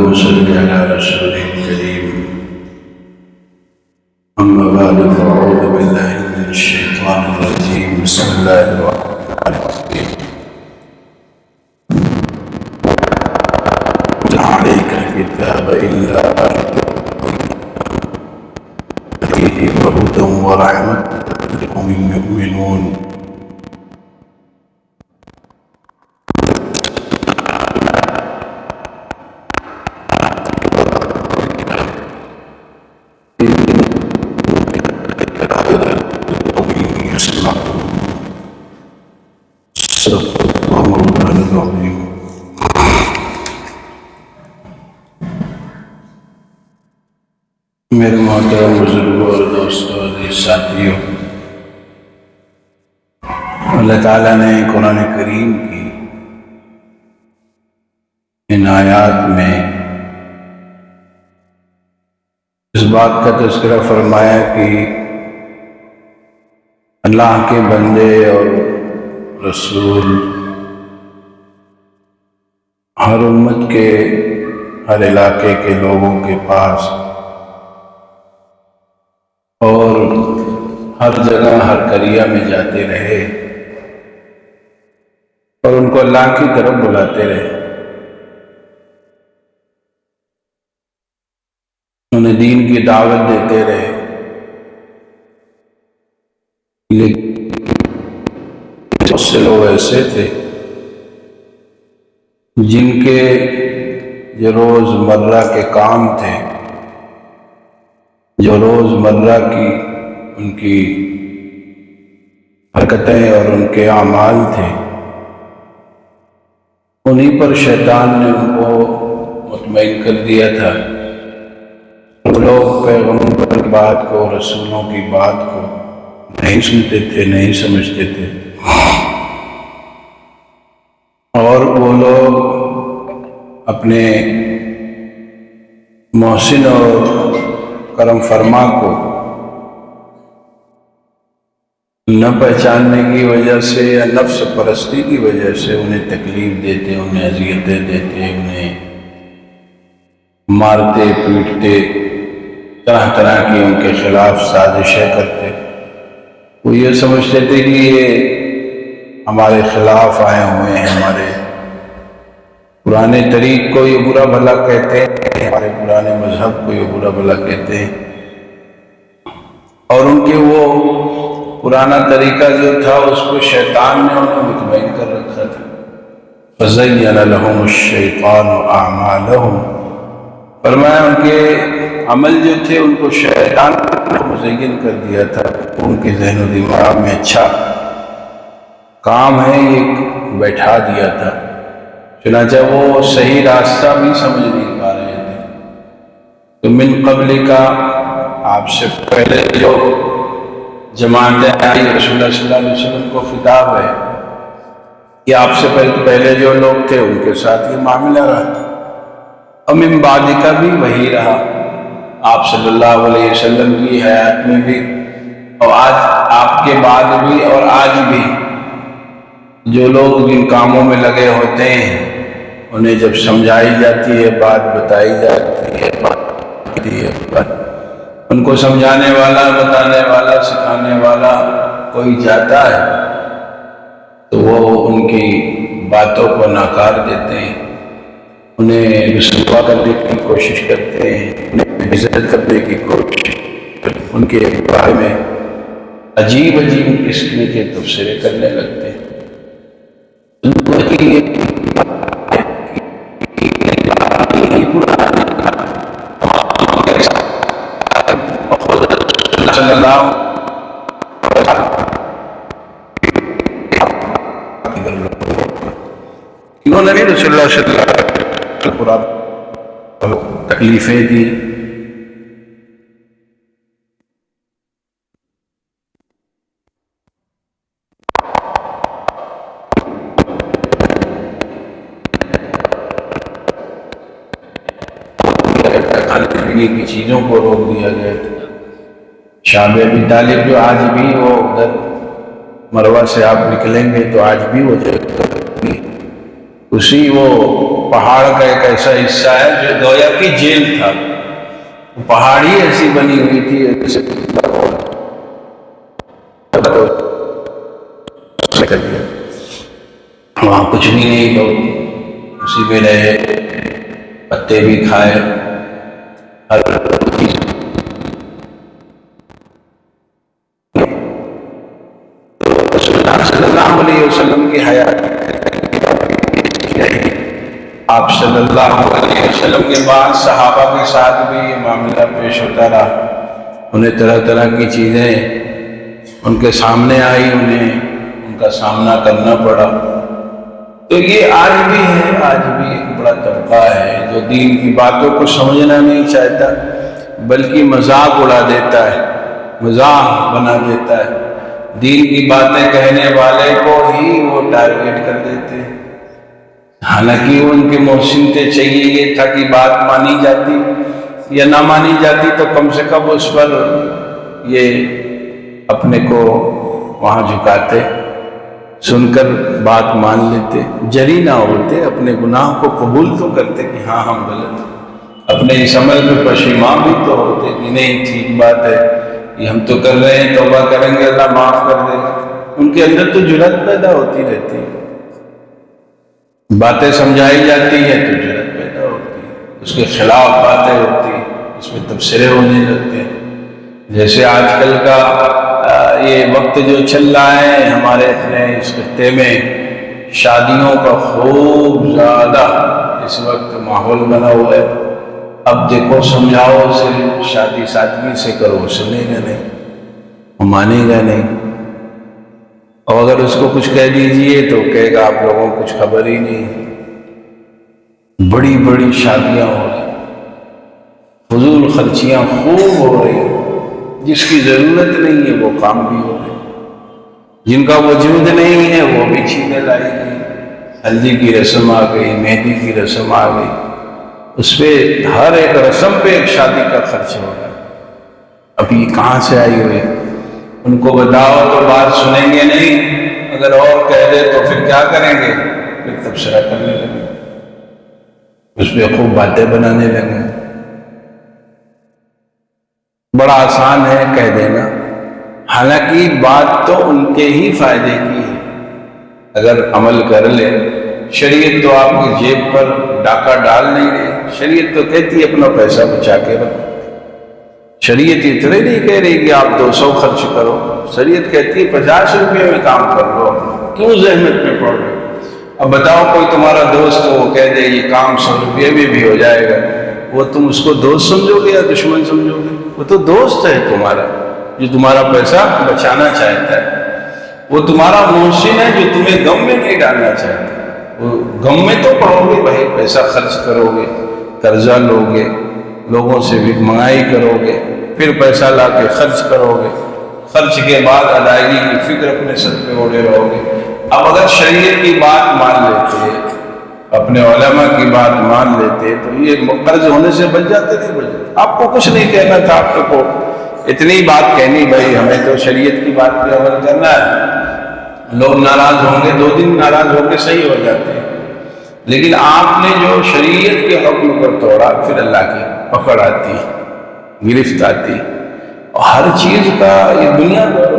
اللهم صل على رسوله الكريم. أما بعد فأعوذ بالله من الشيطان الرجيم. بسم الله الرحمن الرحيم. لا عليك الكتاب إلا فيه هدى ورحمة لقوم يؤمنون. میرے محترم بزرگوں اور دوستوں اور ساتھیوں، اللہ تعالیٰ نے قرآن کریم کی ان آیات میں اس بات کا تذکرہ فرمایا کہ اللہ کے بندے اور رسول ہر امت کے ہر علاقے کے لوگوں کے پاس اور ہر جگہ ہر قریہ میں جاتے رہے اور ان کو اللہ کی طرف بلاتے رہے، انہیں دین کی دعوت دیتے رہے. لیکن بہت سے لوگ ایسے تھے جن کے جو روز مرہ کے کام تھے، جو روز مرہ کی ان کی حرکتیں اور ان کے اعمال تھے، انہی پر شیطان نے ان کو مطمئن کر دیا تھا. وہ لوگ پیغمبر کی بات کو، رسولوں کی بات کو نہیں سنتے تھے، نہیں سمجھتے تھے، اور وہ لوگ اپنے محسن اور کرم فرما کو نہ پہچاننے کی وجہ سے یا نفس پرستی کی وجہ سے انہیں تکلیف دیتے، انہیں اذیتیں دیتے، انہیں مارتے پیٹتے، طرح طرح کی ان کے خلاف سازشیں کرتے. وہ یہ سمجھتے تھے کہ یہ ہمارے خلاف آئے ہوئے ہیں، ہمارے پرانے طریق کو یہ برا بھلا کہتے ہیں، ہمارے پرانے مذہب کو یہ برا بھلا کہتے ہیں. اور ان کے وہ پرانا طریقہ جو تھا اس کو شیطان نے انہیں مطمئن کر رکھا تھا. فَزَيَّنَ لَهُمُ الشَّيْطَانُ أَعْمَالَهُمْ، فرمایا ان کے عمل جو تھے ان کو شیطان نے مزین کر دیا تھا. ان کے ذہن و دماغ میں اچھا کام ہے یہ بیٹھا دیا تھا، چنانچہ وہ صحیح راستہ بھی سمجھ نہیں پا رہے تھے. تو من قبل کا آپ سے پہلے جو جماعتیں آئی، رسول اللہ صلی اللہ علیہ وسلم کو خطاب ہے کہ آپ سے پہلے جو لوگ تھے ان کے ساتھ یہ معاملہ رہا، اور من بعد کا بھی وہی رہا. آپ صلی اللہ علیہ وسلم کی حیات میں بھی اور آج آپ کے بعد بھی اور آج بھی جو لوگ جن کاموں میں لگے ہوتے ہیں انہیں جب سمجھائی جاتی ہے، بات بتائی جاتی ہے، ان کو سمجھانے والا، بتانے والا، سکھانے والا کوئی جاتا ہے تو وہ ان کی باتوں کو ناکار دیتے ہیں، انہیں رسوا کرنے کی کوشش کرتے ہیں، انہیں عزت کرنے کی کوشش کرتے ہیں، ان کے بارے میں عجیب عجیب قسم کے تبصرے کرنے لگتے ہیں. انہوں نے رسول اللہ صلی اللہ علیہ وسلم تکلیفیں دی، کھانے پینے کی چیزوں کو روک دیا گیا تھا. شام ابی طالب جو آج بھی وہ ادھر مروہ سے آپ نکلیں گے تو آج بھی وہ جگہ اسی وہ پہاڑ کا ایک ایسا حصہ ہے جو گویا کی جیل تھا، وہ پہاڑی ایسی بنی ہوئی تھی ایسے وہاں کچھ بھی نہیں، لوگ اسی میں رہے، پتے بھی کھائے، ہر چیز صلی اللہ علیہ وسلم کی حیات، آپ صلی اللہ علیہ وسلم کے بعد صحابہ کے ساتھ بھی یہ معاملہ پیش ہوتا رہا، انہیں طرح طرح کی چیزیں ان کے سامنے آئی، انہیں ان کا سامنا کرنا پڑا۔ تو یہ آج بھی ہے، آج بھی ایک بڑا طبقہ ہے جو دین کی باتوں کو سمجھنا نہیں چاہتا، بلکہ مذاق اڑا دیتا ہے، مزاح بنا دیتا ہے، دین کی باتیں کہنے والے کو ہی وہ ٹارگیٹ کر دیتے ہیں، حالانکہ ان کے محسنتے چاہیے یہ تھا کہ بات مانی جاتی یا نہ مانی جاتی تو کم سے کم اس پر یہ اپنے کو وہاں جھکاتے، سن کر بات مان لیتے، جری نہ ہوتے، اپنے گناہ کو قبول تو کرتے کہ ہاں ہم غلط ہیں، اپنے اس عمل پہ پشیمان بھی تو ہوتے کہ نہیں ٹھیک بات ہے، یہ ہم تو کر رہے ہیں، توبہ کریں گے اللہ معاف کر دے گا۔ ان کے اندر تو جرأت پیدا ہوتی رہتی ہے، باتیں سمجھائی جاتی ہیں تو جرأت پیدا ہوتی ہے، اس کے خلاف باتیں ہوتی ہیں، اس میں تبصرے ہونے لگتے ہیں۔ جیسے آج کل کا یہ وقت جو چل رہا ہے ہمارے اپنے اس خطے میں، شادیوں کا خوب زیادہ اس وقت ماحول بنا ہوا ہے۔ اب دیکھو سمجھاؤ اسے، شادی سادگی سے کرو، سنے گا نہیں، مانے گا نہیں، اور اگر اس کو کچھ کہہ دیجئے تو کہے گا آپ لوگوں کو کچھ خبر ہی نہیں۔ بڑی بڑی شادیاں ہو رہی، فضول خرچیاں خوب ہو رہی، جس کی ضرورت نہیں ہے وہ کام بھی ہو رہے، جن کا وجود نہیں ہے وہ بھی چیزیں لائی گئی، ہلدی کی رسم آ گئی، مہندی کی رسم آ گئی، اس پہ ہر ایک رسم پہ ایک شادی کا خرچ ہو رہا ہے۔ ابھی کہاں سے آئی ہوئی؟ ان کو بتاؤ تو بات سنیں گے نہیں، اگر اور کہہ دے تو پھر کیا کریں گے؟ پھر تبصرہ کرنے لگے، اس پہ خوب باتیں بنانے لگے۔ بڑا آسان ہے کہہ دینا، حالانکہ بات تو ان کے ہی فائدے کی ہے، اگر عمل کر لے۔ شریعت تو آپ کی جیب پر ڈاکہ ڈال نہیں رہی، شریعت تو کہتی ہے اپنا پیسہ بچا کے رکھو، شریعت اتنے نہیں کہہ رہی کہ آپ 200 خرچ کرو، شریعت کہتی ہے 50 روپے میں کام کر لو، کیوں زحمت میں پڑ رہے؟ اب بتاؤ کوئی تمہارا دوست ہو وہ کہہ دے یہ کام 100 روپے میں بھی ہو جائے گا، وہ تم اس کو دوست سمجھو گے یا دشمن سمجھو گے؟ وہ تو دوست ہے تمہارا، جو تمہارا پیسہ بچانا چاہتا ہے، وہ تمہارا محسن ہے جو تمہیں غم میں نہیں ڈالنا چاہتا۔ وہ غم میں تو پڑو گے بھائی، پیسہ خرچ کرو گے، قرضہ لو گے، لوگوں سے بھی منگائی کرو گے، پھر پیسہ لا کے خرچ کرو گے، خرچ کے بعد ادائیگی کی فکر اپنے سر پہ اوڑے رہو گے۔ اب اگر شریعت کی بات مان لیتے، اپنے علماء کی بات مان لیتے تو یہ قرض ہونے سے بچ جاتے، نہیں بچ جاتے۔ آپ کو کچھ نہیں کہنا تھا، آپ کو اتنی بات کہنی بھائی ہمیں تو شریعت کی بات پہ عمل کرنا ہے، لوگ ناراض ہوں گے، 2 دن ناراض ہو کے صحیح ہو جاتے ہیں، لیکن آپ نے جو شریعت کے حکم کو توڑا پھر اللہ کی پکڑ آتی، گرفت آتی، اور ہر چیز کا یہ دنیا کا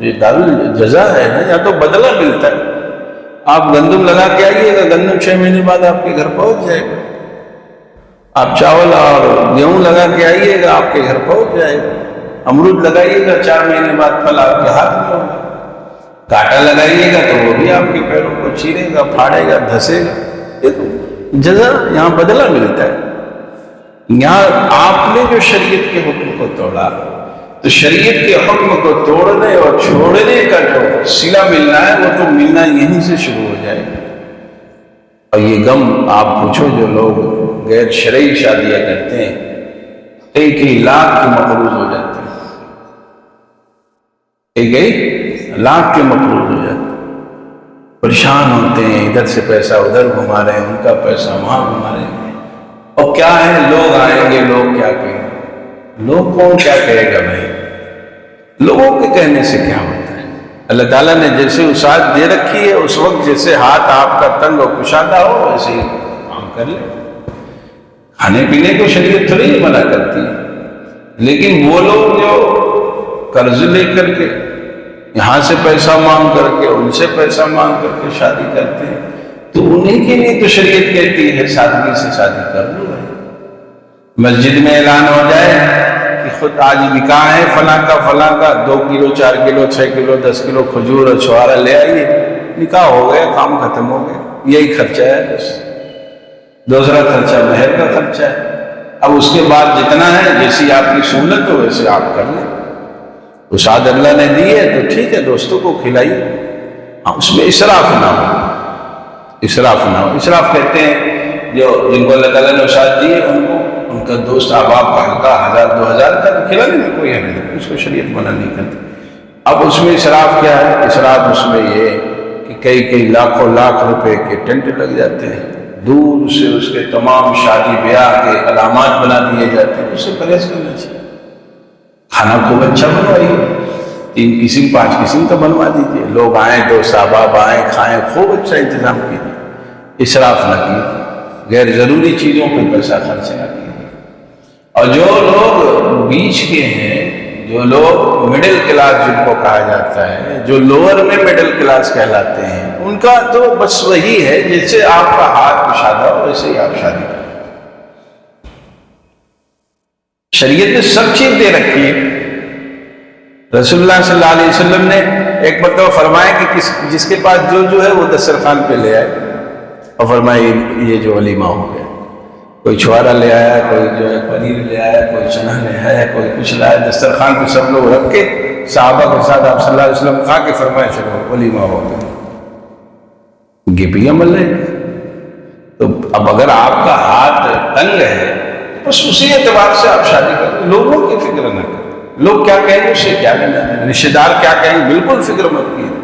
یہ دار جزا ہے نا، یا تو بدلہ ملتا ہے۔ آپ گندم لگا کے آئیے گا، گندم 6 مہینے بعد آپ کے گھر پہنچ جائے گا، آپ چاول اور گیہوں لگا کے آئیے گا آپ کے گھر پہنچ جائے گا، امرود لگائیے گا 4 مہینے بعد پھل آپ کے ہاتھ میں ہوگا، کانٹا لگائیے گا تو وہ بھی آپ کے پیروں کو چیرے گا، پھاڑے گا، دھسے گا، یہ تو جزا، یہاں بدلہ ملتا ہے۔ یہاں آپ نے جو شریعت کے حکم کو توڑا تو شریعت کے حکم کو توڑنے اور چھوڑنے کا جو صلہ ملنا ہے وہ تو ملنا یہیں سے شروع ہو جائے گا۔ اور یہ غم آپ پوچھو جو لوگ غیر شرعی شادیاں کرتے ہیں، 1 لاکھ کے مقروض ہو جاتے ہیں، 1 لاکھ کے مقروض ہو جاتے ہیں، پریشان ہوتے ہیں، ادھر سے پیسہ ادھر گھما رہے ہیں، ان کا پیسہ وہاں گھما رہے ہیں، اور کیا ہے لوگ آئیں گے، لوگ کیا کہیں گے، لوگ کون کیا کہے گا بھائی، لوگوں کے کہنے سے کیا ہوتا ہے؟ اللہ تعالیٰ نے جیسے وسعت دے رکھی ہے، اس وقت جیسے ہاتھ آپ کا تنگ و کشادہ ہو ویسے ہی کام کر لیں۔ کھانے پینے کو شریعت تھوڑی ہی منع کرتی ہے، لیکن وہ لوگ جو قرض لے کر کے یہاں سے پیسہ مانگ کر کے ان سے پیسہ مانگ کر کے شادی کرتے ہیں، تو انہیں کے لیے تو شریعت کہتی ہے سادگی سے شادی کر لو۔ مسجد میں اعلان ہو جائے کہ خود آج نکاح ہے فلاں کا 2 کلو 4 کلو 6 کلو 10 کلو کھجور اور چھوارا لے آئیے، نکاح ہو گیا، کام ختم ہو گیا، یہی خرچہ ہے بس۔ دوسرا خرچہ مہر کا خرچہ ہے۔ اب اس کے بعد جتنا ہے جیسی آپ کی سہولت ہو ویسے آپ کر لیں۔ وسعت اللہ نے دی ہے تو ٹھیک ہے، دوستوں کو کھلائیے، اس میں اسراف نہ ہو، اسراف نہ ہو۔ اسراف کہتے ہیں جن کو اللہ تعالیٰ نے وسعت دی ہے ان کا دوست احباب کا ہلکا 1000 2000 کا تو کھلانے میں کوئی حرج نہیں، اس کو شریعت منع نہیں کرتی۔ اب اس میں اسراف کیا ہے؟ اسراف اس میں یہ کہ کئی لاکھوں لاکھ روپے کے ٹینٹ لگ جاتے ہیں، دور سے اس کے تمام شادی بیاہ کے علامات بنا دیے جاتے ہیں، اس سے پرہیز کرنا چاہیے۔ کھانا خوب اچھا بنوائیے، 3 قسم 5 قسم کا بنوا دیجیے، لوگ آئیں، دوست احباب آئیں، کھائیں، خوب اچھا انتظام کیجیے، اسراف نہ کیجیے، غیر ضروری چیزوں پہ پیسہ خرچ نہ کیجیے۔ اور جو لوگ بیچ کے ہیں، جو لوگ مڈل کلاس جن کو کہا جاتا ہے، جو لوور میں مڈل کلاس کہلاتے ہیں، ان کا تو بس وہی ہے جیسے آپ کا ہاتھ کشادہ ہو ویسے ہی آپ شادی کریں۔ شریعت نے سب چیز دے رکھی ہے۔ رسول اللہ صلی اللہ علیہ وسلم نے ایک مرتبہ فرمایا کہ جس کے پاس جو ہے وہ دسترخوان پہ لے آئے، اور فرمایا یہ جو ولیمہ ہو گیا۔ کوئی چھوارا لے آیا، کوئی جو ہے پنیر لے آیا، کوئی چنا لے آیا، کوئی کچھ لایا، دسترخوان پہ سب لوگ رکھ کے صحابہ کے ساتھ آپ صلی اللہ علیہ وسلم کھا کے فرمایا چلو ولیمہ ہو گیا۔ یہ بھی عمل ہے۔ تو اب اگر آپ کا ہاتھ تنگ ہے بس اسی اعتبار سے آپ شادی کریں، لوگوں کی فکر نہ کریں، لوگ کیا کہیں گے اس سے کیا لینا ہے، رشتے دار کیا کہیں گے بالکل فکر مت کیجیے۔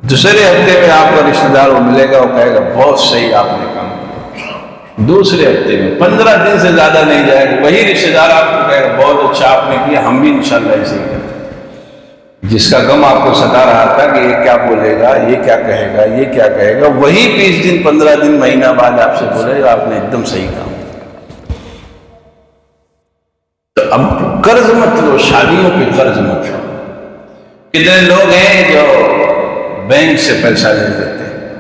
دوسرے ہفتے میں آپ کا رشتے دار وہ ملے گا، وہ کہے گا بہت صحیح آپ نے کام کیا۔ دوسرے ہفتے میں 15 دن سے زیادہ نہیں جائے گا، وہی رشتے دار آپ کو کہے گا بہت اچھا آپ نے کیا، ہم بھی انشاءاللہ ایسے ہی کرتے ہیں۔ جس کا غم آپ کو ستا رہا تھا کہ یہ کیا بولے گا، یہ کیا کہے گا، یہ کیا کہے گا، وہی 20 دن 15 دن مہینہ بعد آپ سے بولے گا آپ نے ایک دم صحیح کام۔ تو اب قرض مت لو، شادیوں پہ قرض مت لو۔ کتنے لوگ ہیں جو بینک سے پیسہ لے لیتے ہیں،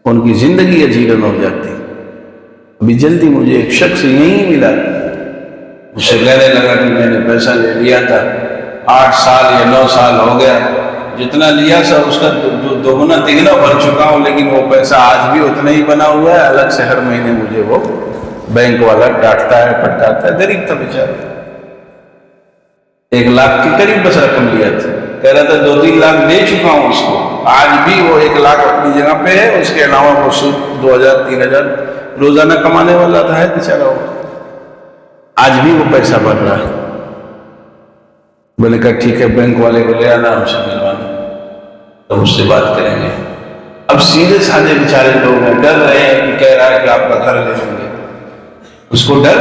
ان کی زندگی اجیرن ہو جاتی۔ ابھی جلدی مجھے ایک شخص یہیں ملا، مجھ سے کہنے لگا کہ میں نے پیسہ لے لیا تھا، 8 سال یا 9 سال ہو گیا، جتنا لیا سر اس کا دوگنا تگنا بھر چکا ہوں، لیکن وہ پیسہ آج بھی اتنا ہی بنا ہوا ہے، الگ سے ہر مہینے مجھے وہ بینک والا ڈانٹتا ہے پٹکاتا ہے۔ غریب تھا بیچارہ، 1 لاکھ کے قریب بس رقم لیا تھا، کہہ رہا تھا 2-3 لاکھ دے چکا ہوں اس کو، آج بھی وہ 1 لاکھ اپنی جگہ پہ ہے، اس کے علاوہ وہ سود 2000-3000 روزانہ کمانے والا تھا، ہے بیچارہ وہ، آج بھی وہ پیسہ بھر رہا ہے۔ میں نے کہا ٹھیک ہے بینک والے کو لے آنا، ہم سے ملوانا، تو اس سے بات کریں گے۔ اب سیدھے سادھے بیچارے لوگ ہیں، ڈر رہے ہیں کہ کہہ رہا ہے کہ آپ کا گھر لے لیں گے، اس کو ڈر،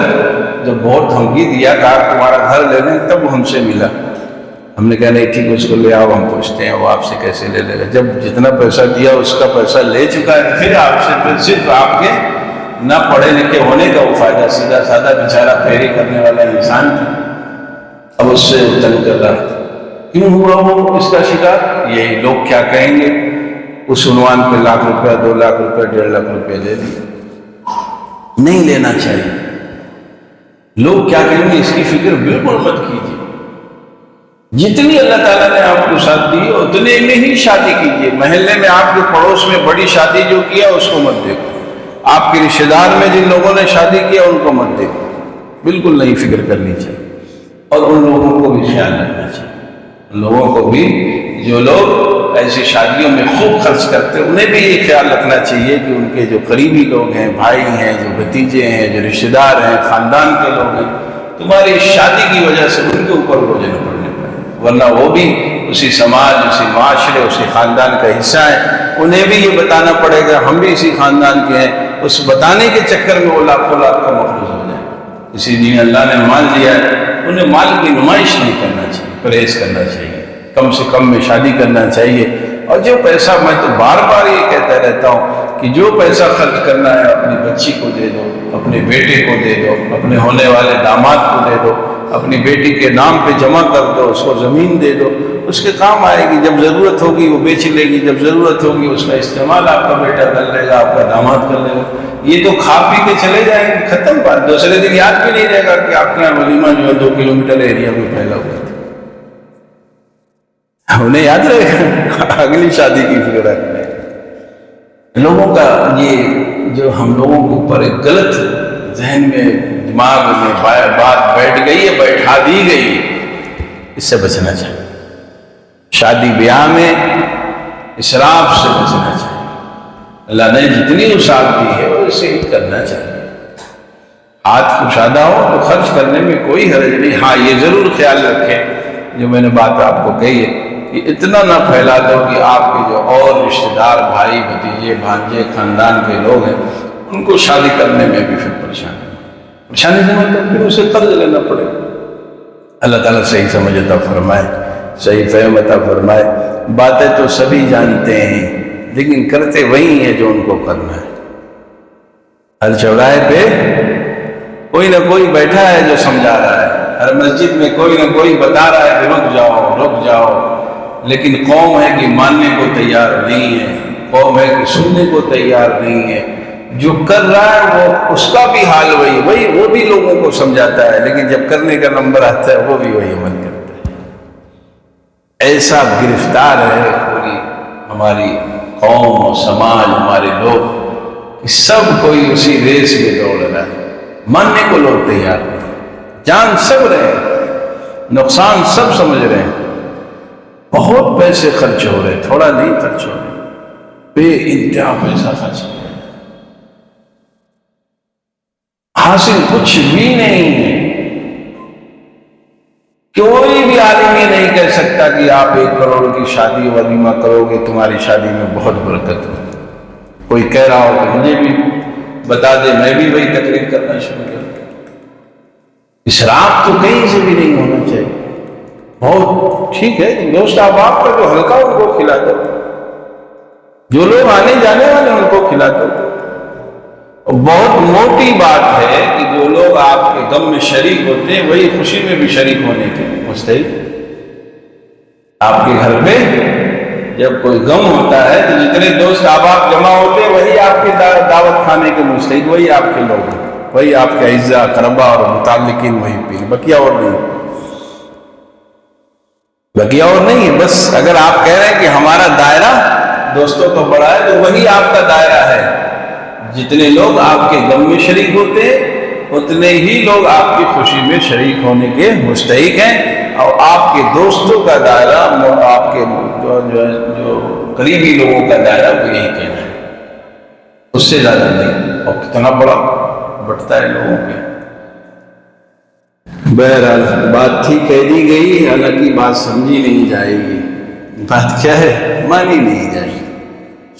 جب بہت دھمکی دیا کہ آپ تمہارا گھر لے لیں تب وہ ہم سے ملا۔ ہم نے کہا نہیں ٹھیک ہے اس کو لے آؤ، ہم پوچھتے ہیں وہ آپ سے کیسے لے لے گا، جب جتنا پیسہ دیا اس کا پیسہ لے چکا ہے، پھر آپ سے پھر صرف آپ کے نہ پڑھے لکھے ہونے کا وہ فائدہ، سیدھا سادہ بیچارہ پھیری کرنے والا انسان تھا، اب اس سے تنگ کر رہا تھا۔ کیوں ہوا وہ اس کا شکار؟ یہی لوگ کیا کہیں گے، اس عنوان پہ 1 لاکھ روپیہ 2 لاکھ روپیہ 1.5 لاکھ روپیہ لے لیے۔ نہیں لینا چاہیے، لوگ کیا کہیں گے اس کی فکر بالکل مت کیجیے۔ جتنی اللہ تعالیٰ نے آپ کو ساتھ دی اتنے میں ہی شادی کیجیے۔ محلے میں آپ کے پڑوس میں بڑی شادی جو کیا اس کو مت دیکھو، آپ کے رشتے دار میں جن لوگوں نے شادی کیا ان کو مت دیکھو، بالکل نہیں فکر کرنی چاہیے۔ اور ان لوگوں کو بھی خیال رکھنا چاہیے، ان لوگوں کو بھی جو لوگ ایسی شادیوں میں خوب خرچ کرتے ہیں انہیں بھی یہ خیال رکھنا چاہیے کہ ان کے جو قریبی لوگ ہیں، بھائی ہیں، جو بھتیجے ہیں، جو رشتے دار ہیں، خاندان کے لوگ ہیں، تمہاری شادی کی وجہ سے ان کے اوپر بوجھ نہ پڑنے پائے، ورنہ وہ بھی اسی سماج، اسی معاشرے، اسی خاندان کا حصہ ہیں، انہیں بھی یہ بتانا پڑے گا ہم بھی اسی خاندان کے ہیں، اس بتانے کے چکر میں وہ لاکھوں لاکھ کا مفلوج ہو جائے۔ اسی لیے اللہ نے مال دیا ہے، انہیں مال کی نمائش نہیں کرنا چاہیے، پرہیز کرنا چاہیے۔ کم سے کم میں شادی کرنا چاہیے۔ اور جو پیسہ، میں تو بار بار یہ کہتا رہتا ہوں کہ جو پیسہ خرچ کرنا ہے اپنی بچی کو دے دو، اپنے بیٹے کو دے دو، اپنے ہونے والے داماد کو دے دو، اپنی بیٹی کے نام پہ جمع کر دو، اس کو زمین دے دو، اس کے کام آئے گی، جب ضرورت ہوگی وہ بیچ لے گی، جب ضرورت ہوگی اس کا استعمال آپ کا بیٹا کر لے گا، آپ کا داماد کر لے گا۔ یہ تو کھا پی کے چلے جائیں گے، ختم بات، دوسرے دن یاد بھی نہیں رہے گا کہ آپ کے یہاں ولیمہ جو ہے 2 کلومیٹر ایریا میں پھیلا ہوا تھا، انہیں یاد رہے گا، اگلی شادی کی فکر رکھنے۔ لوگوں کا یہ جو ہم لوگوں کے اوپر ایک غلط ذہن میں، دماغ میں بات بیٹھ گئی ہے، بیٹھا دی گئی ہے، اس سے بچنا چاہیے۔ شادی بیاہ میں اسراف سے بچنا چاہیے۔ اللہ نے جتنی وسعت دی ہے اسے ہی کرنا چاہیے۔ ہاتھ کشادہ ہو تو خرچ کرنے میں کوئی حرج نہیں۔ ہاں یہ ضرور خیال رکھیں جو میں نے بات آپ کو کہی ہے کہ اتنا نہ پھیلا دو کہ آپ کے جو اور رشتہ دار، بھائی بھتیجے، بھانجے، خاندان کے لوگ ہیں، ان کو شادی کرنے میں بھی پھر پریشانی سے مطلب پھر اسے قرض لینا پڑے۔ اللہ تعالیٰ صحیح سمجھ عطا فرمائے، صحیح فہم عطا فرمائے۔ باتیں تو سبھی جانتے ہیں لیکن کرتے وہی ہیں جو ان کو کرنا ہے۔ ہر چوراہے پہ کوئی نہ کوئی بیٹھا ہے جو سمجھا رہا ہے، ہر مسجد میں کوئی نہ کوئی بتا رہا ہے کہ رک جاؤ، لیکن قوم ہے کہ ماننے کو تیار نہیں ہے، قوم ہے کہ سننے کو تیار نہیں ہے۔ جو کر رہا ہے وہ اس کا بھی حال وہی وہ بھی لوگوں کو سمجھاتا ہے، لیکن جب کرنے کا نمبر آتا ہے وہ بھی وہی عمل کرتا ہے۔ ایسا گرفتار ہے پوری ہماری قوم و سماج، ہمارے لوگ، کہ سب کوئی اسی ریس میں دوڑ رہا ہے، ماننے کو لوگ تیار نہیں، جان سب رہے ہیں، نقصان سب سمجھ رہے ہیں، بہت پیسے خرچ ہو رہے، تھوڑا نہیں خرچ ہو رہے، بے انتہا پیسہ خرچ ہو رہا ہے، حاصل کچھ بھی نہیں ہے۔ کوئی بھی عالم یہ نہیں کہہ سکتا کہ آپ 1 کروڑ کی شادی ولیمہ کرو گے تمہاری شادی میں بہت برکت ہو۔ کوئی کہہ رہا ہو کہ مجھے بھی بتا دے، میں بھی وہی تقریر کرنا شروع کر دوں۔ اسراف تو کہیں سے بھی نہیں ہونا چاہیے۔ بہت ٹھیک ہے دوست احباب کا جو ہلکا ان کو کھلا دو، جو لوگ آنے جانے والے ان کو کھلا دو۔ بہت موٹی بات ہے کہ جو لوگ آپ کے غم میں شریک ہوتے ہیں وہی خوشی میں بھی شریک ہونے کے مستحق۔ آپ کے گھر میں جب کوئی غم ہوتا ہے تو جتنے دوست احباب جمع ہوتے ہیں وہی آپ کے دعوت کھانے کے مستحق، وہی آپ کے لوگ ہیں، وہی آپ کے اعزاء اقربا اور متعلقین وہی پیر، بقیہ اور نہیں ہے۔ بس اگر آپ کہہ رہے ہیں کہ ہمارا دائرہ دوستوں کا بڑا ہے تو وہی آپ کا دائرہ ہے۔ جتنے لوگ آپ کے غم میں شریک ہوتے ہیں اتنے ہی لوگ آپ کی خوشی میں شریک ہونے کے مستحق ہیں، اور آپ کے دوستوں کا دائرہ، آپ کے جو قریبی لوگوں کا دائرہ وہ یہی کہنا ہے، اس سے زیادہ نہیں۔ اور کتنا بڑا بٹتا ہے لوگوں کے۔ بہرحال بات ٹھیک کہہ دی گئی، حالانکہ بات سمجھی نہیں جائے گی۔ بات کیا ہے؟ مانی نہیں جائے گی،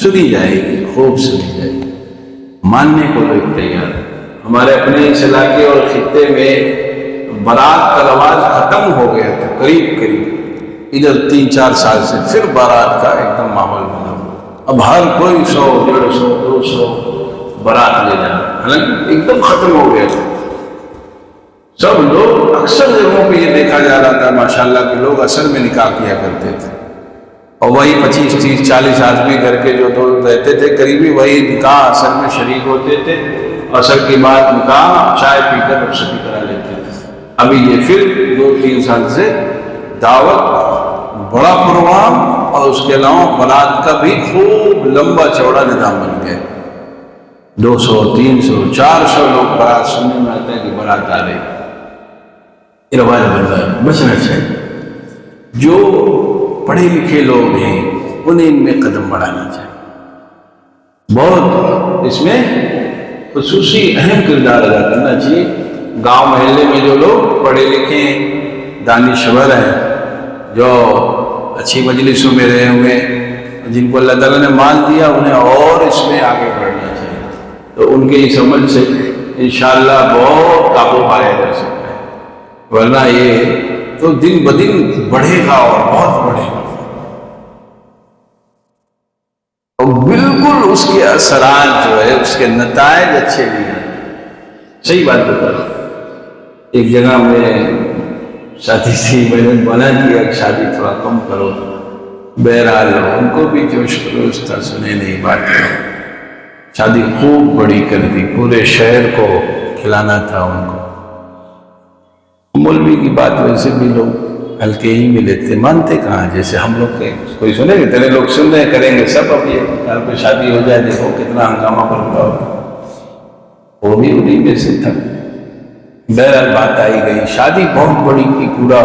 سنی جائے گی، خوب سنی جائے گی، ماننے کو لوگ تیار۔ ہمارے اپنے اس علاقے اور خطے میں بارات کا رواج ختم ہو گیا تھا، قریب ادھر 3-4 سال سے پھر بارات کا ایک دم ماحول بنا ہوا۔ اب ہر کوئی 100، 150، 200 بارات لے جانا، حالانکہ ایک دم ختم ہو گیا تھا۔ سب لوگ، اکثر جگہوں پہ یہ دیکھا جا رہا تھا ماشاءاللہ کہ لوگ اصل میں نکاح کیا کرتے تھے، اور وہی 25، 30، 40 آدمی کر کے جو رہتے تھے قریبی، وہی نکاح اصل میں شریک ہوتے تھے، اصل کی بات نکاح چائے پی کر رخصتی کرا لیتے تھے۔ ابھی یہ پھر 2-3 سال سے دعوت، بڑا پروگرام، اور اس کے علاوہ بارات کا بھی خوب لمبا چوڑا نظام بن گیا۔ 200، 300، 400 لوگ بارات سننے میں آتے ہیں کہ بارات آ رہی۔ یہ روایت بن رہا ہے، بچنا چاہیے۔ جو پڑھے لکھے لوگ ہیں انہیں ان میں قدم بڑھانا چاہیے، بہت اس میں خصوصی اہم کردار ادا کرنا چاہیے۔ گاؤں محلے میں جو لوگ پڑھے لکھے ہیں، دانشور ہیں، جو اچھی مجلسوں میں رہے ہوئے، جن کو اللہ تعالیٰ نے مال دیا، انہیں اور اس میں آگے بڑھنا چاہیے، تو ان کے اس عمل سے انشاءاللہ بہت قابو پایا جا سکتا ہے۔ ورنہ یہ تو دن بدن بڑھے گا اور بہت بڑھے گا، اور بالکل اس کے اثرات جو ہے، اس کے نتائج اچھے نہیں ہیں۔ صحیح بات بتا رہا ہوں۔ ایک جگہ میں شادی تھی، میں نے منع کیا کہ شادی تھوڑا کم کرو، بہرحال ان کو بھی جوش خروش تھا، سنے نہیں بات کرو، شادی خوب بڑی کر دی، پورے شہر کو کھلانا تھا ان کو۔ مولوی کی بات ویسے بھی لوگ ہلکے ہی میں لیتے، مانتے کہاں، جیسے ہم لوگ کے کوئی سنے گے، تیرے لوگ سن رہے کریں گے سب، اب یہ گھر پہ شادی ہو جائے دیکھو کتنا ہنگامہ کرتا ہو، وہ بھی انہیں میں سے تھا۔ بہرحال بات آئی گئی، شادی بہت بڑی کی، پورا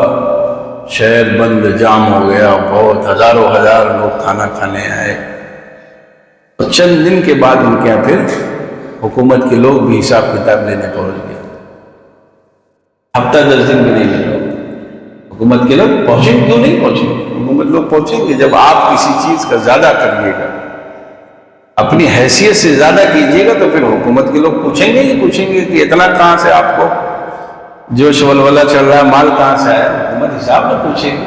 شہر بند جام ہو گیا، بہت ہزاروں ہزار لوگ کھانا کھانے آئے، اور چند دن کے بعد ان کے یہاں پھر حکومت کے لوگ بھی حساب کتاب لینے پہنچ گئے، ہفتہ 10 دن بھی نہیں لگا، حکومت کے لوگ پہنچیں، کیوں نہیں پہنچیں گے؟ حکومت لوگ پہنچیں گے جب آپ کسی چیز کا زیادہ کریے گا، اپنی حیثیت سے زیادہ کیجیے گا، تو پھر حکومت کے لوگ پوچھیں گے ہی پوچھیں گے کہ اتنا کہاں سے آپ کو جوش ولولہ چل رہا ہے، مال کہاں سے آیا؟ حکومت حساب نہ پوچھے گی۔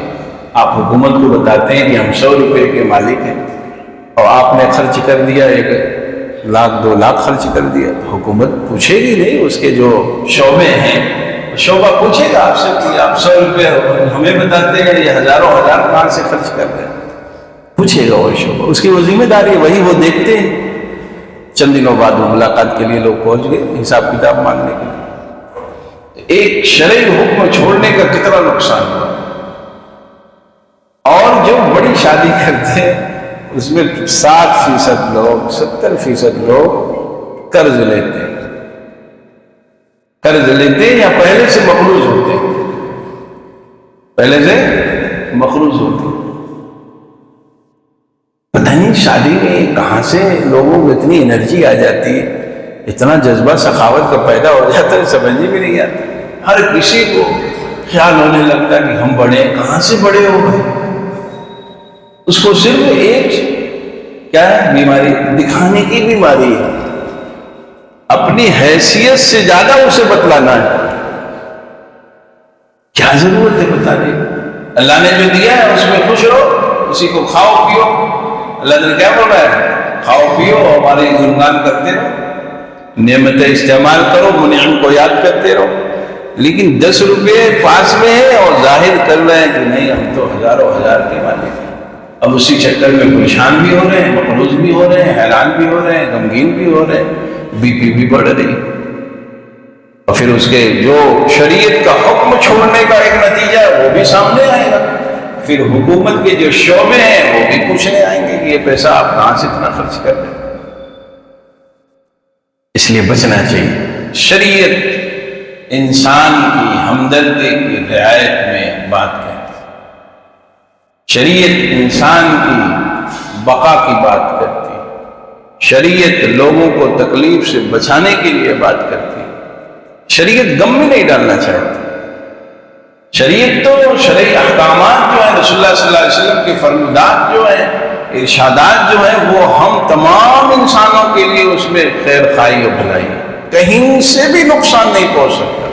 آپ حکومت کو بتاتے ہیں کہ ہم 100 روپے کے مالک ہیں، اور آپ نے خرچ کر دیا 1 لاکھ 2 لاکھ خرچ کر دیا، تو حکومت پوچھے گی نہیں، اس کے جو شعبے ہیں شعبہ پوچھے گا آپ سے کہ آپ 100 روپے ہمیں بتاتے ہیں یہ ہزاروں ہزار کہاں سے خرچ کر رہے ہیں، پوچھے گا وہ شعبہ، اس کی وہ ذمہ داری ہے، وہی وہ دیکھتے ہیں۔ چند دنوں بعد وہ ملاقات کے لیے لوگ پہنچ گئے حساب کتاب مانگنے کے لیے۔ ایک شرعی حکم چھوڑنے کا کتنا نقصان ہوا، اور جو بڑی شادی کرتے ہیں اس میں 60% لوگ 70% لوگ قرض لیتے ہیں، قرض لیتے ہیں یا پہلے سے مقروض ہوتے ہیں، پہلے سے مقروض ہوتے ہیں۔ پتہ نہیں شادی میں کہاں سے لوگوں کو اتنی انرجی آ جاتی ہے، اتنا جذبہ سخاوت کا پیدا ہو جاتا ہے، سمجھ بھی نہیں آتا۔ ہر کسی کو خیال ہونے لگتا ہے کہ ہم بڑے ہیں، کہاں سے بڑے ہو گئے؟ اس کو صرف ایک کیا ہے بیماری، دکھانے کی بیماری ہے، اپنی حیثیت سے زیادہ اسے بتلانا ہے۔ کیا ضرورت ہے بتانے؟ اللہ نے جو دیا ہے اس میں خوش رہو، اسی کو کھاؤ پیو۔ اللہ نے کیا بولا ہے؟ کھاؤ پیو اور ہمارے گنگان کرتے رہو، نعمتیں استعمال کرو، منعم کو یاد کرتے رہو۔ لیکن 10 روپے پاس میں ہے اور ظاہر کر رہے ہیں کہ نہیں ہم تو ہزاروں ہزار کے مالک ہیں۔ اب اسی چکر میں پریشان بھی ہو رہے ہیں، مقروض بھی ہو رہے ہیں، حیران بھی ہو رہے ہیں، غمگین بھی ہو رہے ہیں، بی پی بھی بڑھ رہی، اور پھر اس کے جو شریعت کا حکم چھوڑنے کا ایک نتیجہ ہے وہ بھی سامنے آئے گا۔ پھر حکومت کے جو شعبے ہیں وہ بھی پوچھنے آئیں گے کہ یہ پیسہ آپ کہاں سے اتنا خرچ کر رہے ہیں۔ اس لیے بچنا چاہیے۔ شریعت انسان کی ہمدردی کی رعایت میں بات کرتی ہے، شریعت انسان کی بقا کی بات کرتی ہے، شریعت لوگوں کو تکلیف سے بچانے کے لیے بات کرتی ہے، شریعت غم میں نہیں ڈالنا چاہتی۔ شریعت تو شرعی احکامات جو ہیں، رسول اللہ صلی اللہ علیہ وسلم کے فرمودات جو ہیں، ارشادات جو ہیں، وہ ہم تمام انسانوں کے لیے اس میں خیر خواہی اور بھلائی ہے، کہیں سے بھی نقصان نہیں پہنچ سکتا۔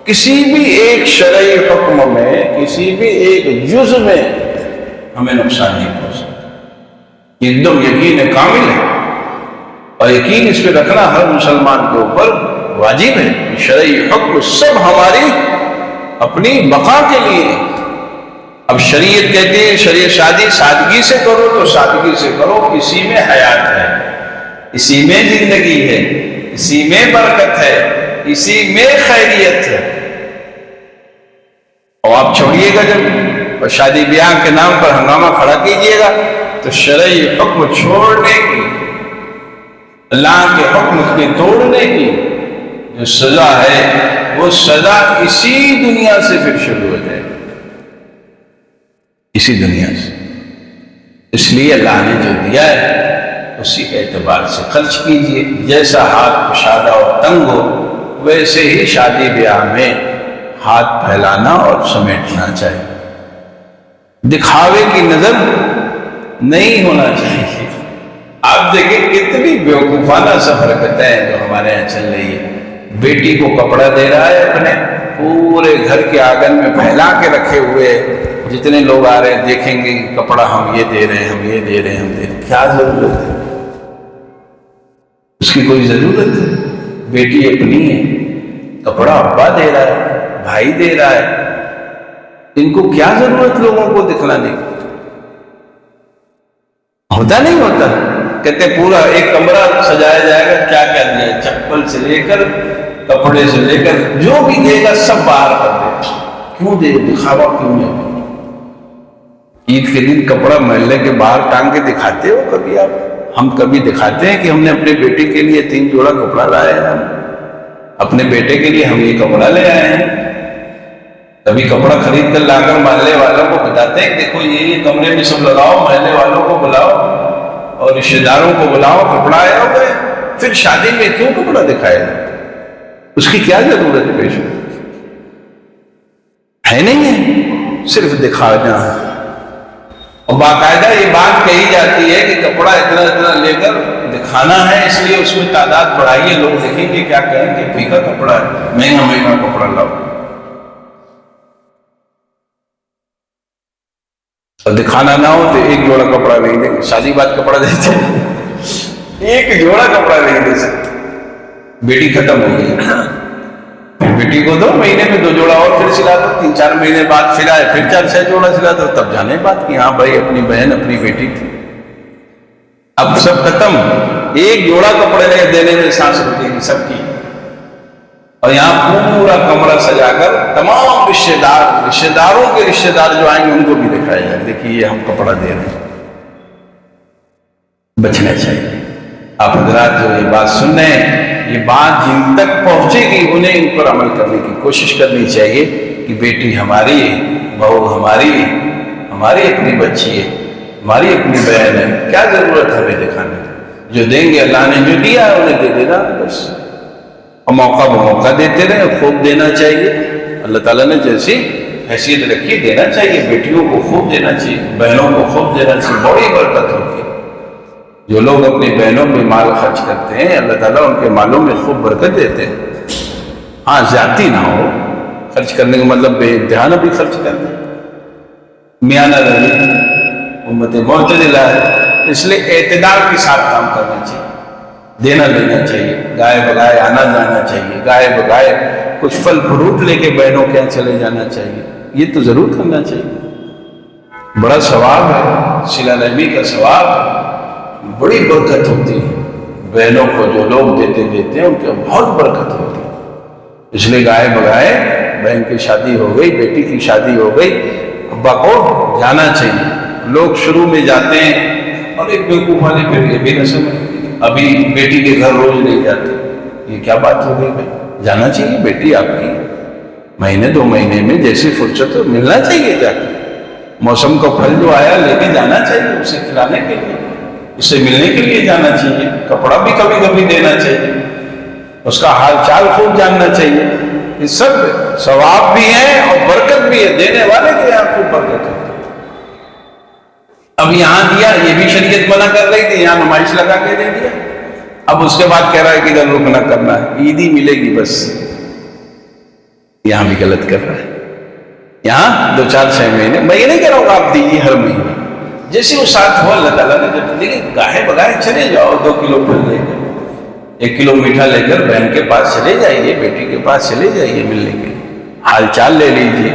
کسی بھی ایک شرعی حکم میں، کسی بھی ایک جز میں ہمیں نقصان نہیں پہنچ سکتا۔ ایک دم یقین کامل ہے، اور یقین اس پہ رکھنا ہر مسلمان کے اوپر واجب ہے۔ شرعی حکم سب ہماری اپنی بقا کے لیے۔ اب شریعت کہتے ہیں شریعت شادی سادگی سے کرو تو سادگی سے کرو، اسی میں حیات ہے، اسی میں زندگی ہے، اسی میں برکت ہے، اسی میں خیریت ہے۔ اور آپ چھوڑیے گا جب اور شادی بیاہ کے نام پر ہنگامہ کھڑا کیجیے گا تو شرعی حکم چھوڑنے کی، اللہ کے حکم کے توڑنے کی جو سزا ہے وہ سزا اسی دنیا سے پھر شروع ہو جائے گی، اسی دنیا سے۔ اس لیے اللہ نے جو دیا ہے اسی اعتبار سے خرچ کیجیے۔ جیسا ہاتھ کشادہ اور تنگ ہو ویسے ہی شادی بیاہ میں ہاتھ پھیلانا اور سمیٹنا چاہیے، دکھاوے کی نظر نہیں ہونا چاہیے۔ آپ دیکھیں کتنی بیوقوفانہ سا حرکتیں ہیں جو ہمارے یہاں چل رہی ہے، بیٹی کو کپڑا دے رہا ہے اپنے، پورے گھر کے آنگن میں پھیلا کے رکھے ہوئے، جتنے لوگ آ رہے ہیں دیکھیں گے کہ کپڑا ہم یہ دے رہے ہیں، ہم یہ دے رہے ہیں، ہم دے رہے ہیں۔ کیا ضرورت ہے اس کی؟ کوئی ضرورت ہے؟ بیٹی اپنی ہے، کپڑا ابا دے رہا ہے، بھائی دے رہا ہے، ان کو کیا ضرورت لوگوں کو دکھلانے کی؟ ہوتا نہیں ہوتا؟ کہتے پورا ایک کمرہ سجایا جائے گا، کیا کیا دیا ہے، چپل سے لے کر کپڑے سے لے کر جو بھی دے گا سب باہر کر دے۔ کیوں دے؟ دکھاوا کیوں ہے؟ عید کے دن کپڑا محلے کے باہر ٹانگ کے دکھاتے ہو کبھی آپ؟ ہم کبھی دکھاتے ہیں کہ ہم نے اپنے بیٹے کے لیے 3 جوڑا کپڑا لائے ہیں، ہم اپنے بیٹے کے لیے ہم یہ کپڑا لے آئے ہیں؟ کبھی کپڑا خرید کر لا کر محلے والوں کو بتاتے ہیں دیکھو یہ کمرے میں سب لگاؤ، محلے والوں کو بلاؤ اور رشتے داروں کو بلاؤ، کپڑا آیا ہوا ہے؟ پھر شادی میں کیوں کپڑا دکھائے؟ اس کی کیا ضرورت پیش ہے؟ نہیں ہے، صرف دکھانا ہے۔ اور باقاعدہ یہ بات کہی جاتی ہے کہ کپڑا اتنا اتنا لے کر دکھانا ہے، اس لیے اس میں تعداد بڑھائیے، لوگ دیکھیں گے کیا کہیں کہ پھیکا کپڑا ہے، مہنگا مہنگا کپڑا لاؤ۔ اور دکھانا نہ ہو تو 1 جوڑا کپڑا نہیں دیں گے، شادی بعد کپڑا دیتے ہیں، 1 جوڑا کپڑا نہیں دے سکتے۔ بیٹی ختم ہو گئی، بیٹی کو 2 مہینے میں 2 جوڑا اور پھر سلا دو، 3-4 مہینے بعد پھر آئے پھر 4-6 جوڑا سلا دو، تب جانے بات کہ ہاں بھائی اپنی بہن اپنی بیٹی تھی۔ اب سب ختم، 1 جوڑا کپڑے دینے میں سانس رکے گی سب کی، اور یہاں پورا کمرہ سجا کر تمام رشتے داروں کے رشتے دار جو آئیں گے ان کو بھی دکھایا جائے دیکھیے یہ ہم کپڑا دے رہے ہیں۔ بچنا چاہیے۔ آپ حضرات جو یہ بات سن رہے ہیں، یہ بات جن تک پہنچے گی انہیں ان پر عمل کرنے کی کوشش کرنی چاہیے کہ بیٹی ہماری ہے، بہو ہماری ہے، ہماری اپنی بچی ہے، ہماری اپنی بہن ہے، کیا ضرورت ہے ہمیں دکھانے کی؟ جو دیں گے اللہ نے جو دیا ہے انہیں دے دینا بس، اور موقع بموقع دیتے رہے، خوب دینا چاہیے۔ اللہ تعالیٰ نے جیسی حیثیت رکھی دینا چاہیے، بیٹیوں کو خوب دینا چاہیے، بہنوں کو خوب دینا چاہیے، بڑی برکت ہوتی ہے۔ جو لوگ اپنی بہنوں میں مال خرچ کرتے ہیں اللہ تعالیٰ ان کے مالوں میں خوب برکت دیتے ہیں۔ ہاں زیادتی نہ ہو، خرچ کرنے کا مطلب بے انتہا نہ بھی خرچ کرنا، میانہ روی امت معتدلہ ہے، اس لیے اعتدال کے ساتھ کام کرنا چاہیے، دینا لینا چاہیے، گائے بگائے آنا جانا چاہیے، گائے بگائے کچھ پھل فروٹ لے کے بہنوں کے یہاں چلے جانا چاہیے، یہ تو ضرور کرنا چاہیے۔ بڑا ثواب ہے، صلہ رحمی کا ثواب ہے، بڑی برکت ہوتی ہے، بہنوں کو جو لوگ دیتے ہیں ان کے بہت برکت ہوتی ہے۔ اس لیے گائے بگائے بہن کی شادی ہو گئی، بیٹی کی شادی ہو گئی، ابا کو جانا چاہیے۔ لوگ شروع میں جاتے ہیں اور ایک بیوقوف والے پھر یہ بھی نہ سمجھتے، ابھی بیٹی کے گھر روز نہیں جاتے، یہ کیا بات ہو گئی بھائی؟ جانا چاہیے، بیٹی آپ کی، مہینے 2 مہینے میں جیسی فرصت ہو ملنا چاہیے، جا کے موسم کا پھل جو آیا لے کے جانا چاہیے، اسے کھلانے کے لیے، اسے ملنے کے لیے جانا چاہیے، کپڑا بھی کبھی کبھی دینا چاہیے، اس کا حال چال خوب جاننا چاہیے۔ یہ سب ثواب بھی ہے اور برکت بھی ہے، دینے والے کے یہاں خوب برکت ہوتی ہے۔ اب یہاں دیا، یہ بھی شریعت منع کر رہی تھی، یہاں نمائش لگا کے دے دیا، اب اس کے بعد کہہ رہا ہے کہ ادھر رخ نہ کرنا ہے، عید ہی ملے گی بس، یہاں بھی غلط کر رہا ہے۔ یہاں 2-4-6 مہینے، میں یہ نہیں کہہ رہا ہوں آپ دیجیے ہر مہینے، جیسے وہ ساتھ ہو اللہ تعالیٰ نے جب، لیکن گاہے بگاہے چلے جاؤ، 2 کلو پھل لے کر، 1 کلو میٹھا لے کر بہن کے پاس چلے جائیے، بیٹی کے پاس چلے جائیے ملنے کے لیے، حال چال لے لیجیے،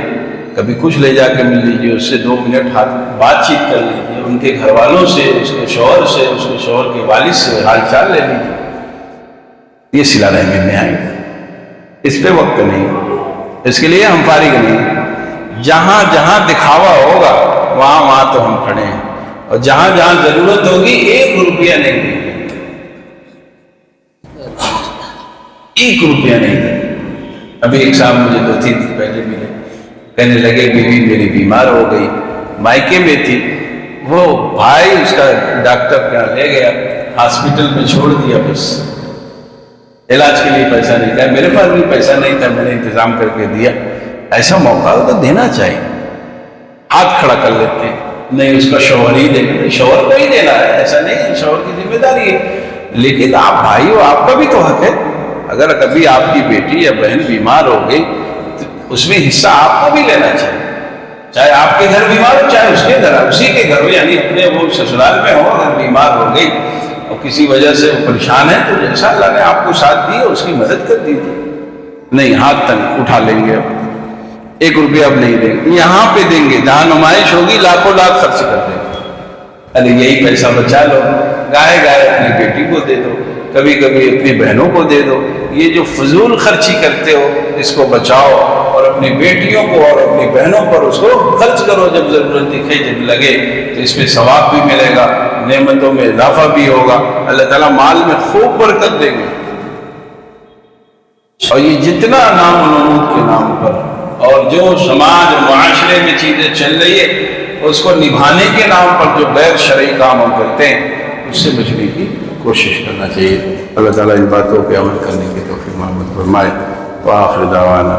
کبھی کچھ لے جا کے مل لیجیے، اس سے 2 منٹ بات چیت کر لیجیے، ان کے گھر والوں سے، اس کے شوہر سے، اس کے شوہر کے والد سے حال چال لے لیجیے، یہ صلہ رحمی میں آئے گا۔ اس پہ وقت نہیں، اس کے لیے ہم فارغ نہیں، جہاں جہاں دکھاوا ہوگا وہاں تو ہم کھڑے ہیں، اور جہاں جہاں ضرورت ہوگی 1 روپیہ نہیں دیں گے، 1 روپیہ نہیں دیں گے۔ ابھی ایک صاحب مجھے 2-3 دن پہلے ملے، کہنے لگے بیوی میری بیمار ہو گئی، مائکے میں تھی، وہ بھائی اس کا ڈاکٹر کے یہاں لے گیا، ہاسپٹل میں چھوڑ دیا، بس علاج کے لیے پیسہ نہیں تھا، میرے پاس بھی پیسہ نہیں تھا، میں نے انتظام کر کے دیا۔ ایسا موقع ہو تو دینا چاہیے، ہاتھ کھڑا کر لیتے ہیں، نہیں اس کا شوہر ہی دے گا، شوہر کو ہی دینا ہے، ایسا نہیں ہے، شوہر کی ذمہ داری ہے، لیکن آپ بھائی ہو، آپ کا بھی تو حق ہے، اگر کبھی آپ کی بیٹی یا بہن بیمار ہو گئی تو اس میں حصہ آپ کو بھی لینا چاہیے، چاہے آپ کے گھر بیمار ہو چاہے اس کے گھر، اسی کے گھر ہو، یعنی اپنے وہ سسرال میں ہو، اگر بیمار ہو گئی اور کسی وجہ سے وہ پریشان ہے تو جیسا اللہ نے آپ کو ساتھ دی اس کی مدد کر دیجیے۔ نہیں ہاتھ تنگ اٹھا لیں گے، اب 1 روپیہ اب نہیں دیں گے، یہاں پہ دیں گے، جہاں نمائش ہوگی لاکھوں لاکھ خرچ کر دیں گے، ارے یہی پیسہ بچا لو، گائے گائے اپنی بیٹی کو دے دو، کبھی کبھی اپنی بہنوں کو دے دو، یہ جو فضول خرچی کرتے ہو اس کو بچاؤ اور اپنی بیٹیوں کو اور اپنی بہنوں پر اس کو خرچ کرو، جب ضرورت دکھے جب لگے تو اس پہ ثواب بھی ملے گا، نعمتوں میں اضافہ بھی ہوگا، اللہ تعالیٰ مال میں خوب برکت دیں گے۔ اور یہ جتنا نام و نمود کے نام پر اور جو سماج اور معاشرے میں چیزیں چل رہی ہے اس کو نبھانے کے نام پر جو غیر شرعی کام ہم کرتے ہیں اس سے بچنے کی کوشش کرنا چاہیے۔ اللہ تعالیٰ ان باتوں پہ عمل کرنے کی توفیق عطا فرمائے۔ وآخر دعوانا